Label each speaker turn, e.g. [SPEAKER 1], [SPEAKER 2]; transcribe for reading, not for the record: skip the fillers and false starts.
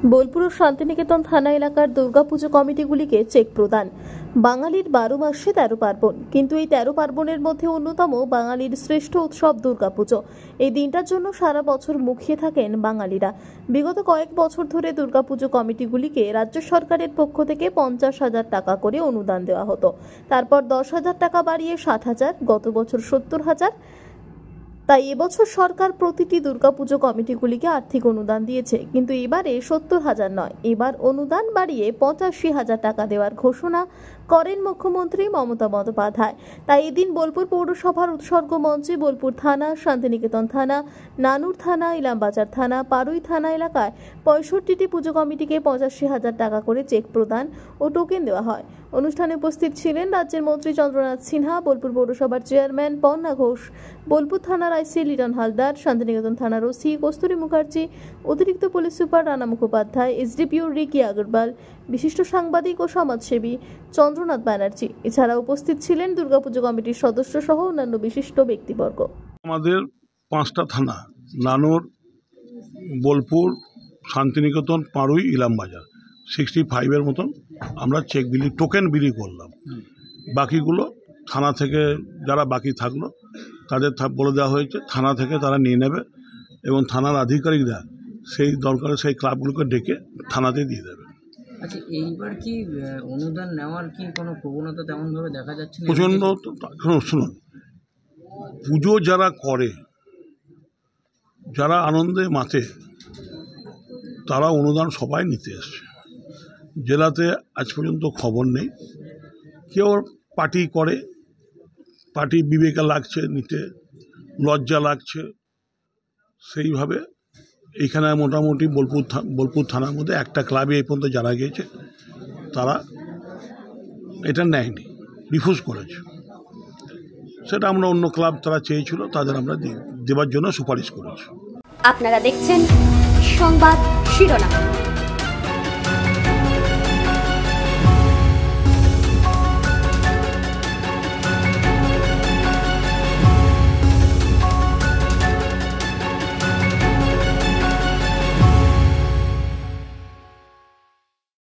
[SPEAKER 1] বোলপুর ও শান্তিনিকেতন থানা এলাকার দুর্গাপুজো কমিটিগুলিকে চেক প্রদান। বাঙালির 12 মাসে 13 পার্বণ, কিন্তু এই 13 পার্বণের মধ্যে অন্যতম বাঙালির শ্রেষ্ঠ উৎসব দুর্গাপুজো। এই দিনটার জন্য সারা বছর মুখিয়ে থাকেন বাঙালিরা। বিগত কয়েক বছর ধরে দুর্গাপুজো কমিটিগুলিকে রাজ্য সরকারের পক্ষ থেকে 50,000 টাকা করে অনুদান দেওয়া হতো। তারপর 10,000 টাকা বাড়িয়ে 60,000, গত বছর 70,000। তাই এবছর সরকার প্রতিটি দুর্গাপুজো কমিটিগুলিকে আর্থিক অনুদান দিয়েছে, কিন্তু এবারে 70,000 নয়, এবার অনুদান বাড়িয়ে 85,000 টাকা দেওয়ার ঘোষণা করেন মুখ্যমন্ত্রী মমতা বন্দ্যোপাধ্যায়। তাই এদিন বোলপুর পৌরসভার উৎসর্গ মঞ্চে বোলপুর থানা, শান্তিনিকেতন থানা, নানুর থানা, ইলামবাজার থানা, পারুই থানা এলাকায় 65টি পুজো কমিটিকে 85,000 টাকা করে চেক প্রদান ও টোকেন দেওয়া হয়। অনুষ্ঠানে উপস্থিত ছিলেন রাজ্যের মন্ত্রী চন্দ্রনাথ সিনহা, বোলপুর পৌরসভার চেয়ারম্যান পর্ণা ঘোষ, বোলপুর থানার আইসি লিটন হালদার, শান্তিনিকেতন থানার ওসি কস্তুরী মুখার্জি, অতিরিক্ত police super Rana Mukhopadhyay, SDPO Ricky Agarwal, বিশিষ্ট সাংবাদিক ও সমাজসেবী চন্দ্রনাথ ব্যানার্জি। এছাড়া উপস্থিত ছিলেন দুর্গাপুজো কমিটির সদস্য সহ অন্যান্য বিশিষ্ট ব্যক্তিবর্গ।
[SPEAKER 2] আমাদের 5টা থানা, নানুর, বোলপুর, শান্তিনিকেতন, পারুই, ইলামবাজার, 65-এর মতন আমরা চেক বিলি, টোকেন বিলি করলাম। বাকিগুলো থানা থেকে যারা বাকি থাকলো তাদের বলে দেওয়া হয়েছে থানা থেকে তারা নিয়ে নেবে, এবং থানার আধিকারিকরা সেই দরকারে সেই ক্লাবগুলোকে ডেকে থানাতে দিয়ে দেবে।
[SPEAKER 3] আচ্ছা, এইবার কি অনুদান নেওয়ার কি কোনো প্রবণতা তেমনভাবে দেখা যাচ্ছে না?
[SPEAKER 2] প্রচণ্ড। শুনুন, পুজো যারা করে, যারা আনন্দে মাতে, তারা অনুদান সবাই নিতে এসছে। জেলাতে আজ পর্যন্ত খবর নেই কেউ পার্টি করে, পার্টি বিবেকে লাগছে নিতে, লজ্জা লাগছে, সেইভাবে এইখানে মোটামুটি বোলপুর থানার মধ্যে একটা ক্লাবে এই পর্যন্ত জানা গিয়েছে তারা এটা নেয়নি, রিফিউজ করেছে। সেটা আমরা অন্য ক্লাব তারা চেয়েছিল, তাদের আমরা দেওয়ার জন্য সুপারিশ করেছি।
[SPEAKER 4] আপনারা দেখছেন সংবাদ শিরোনাম।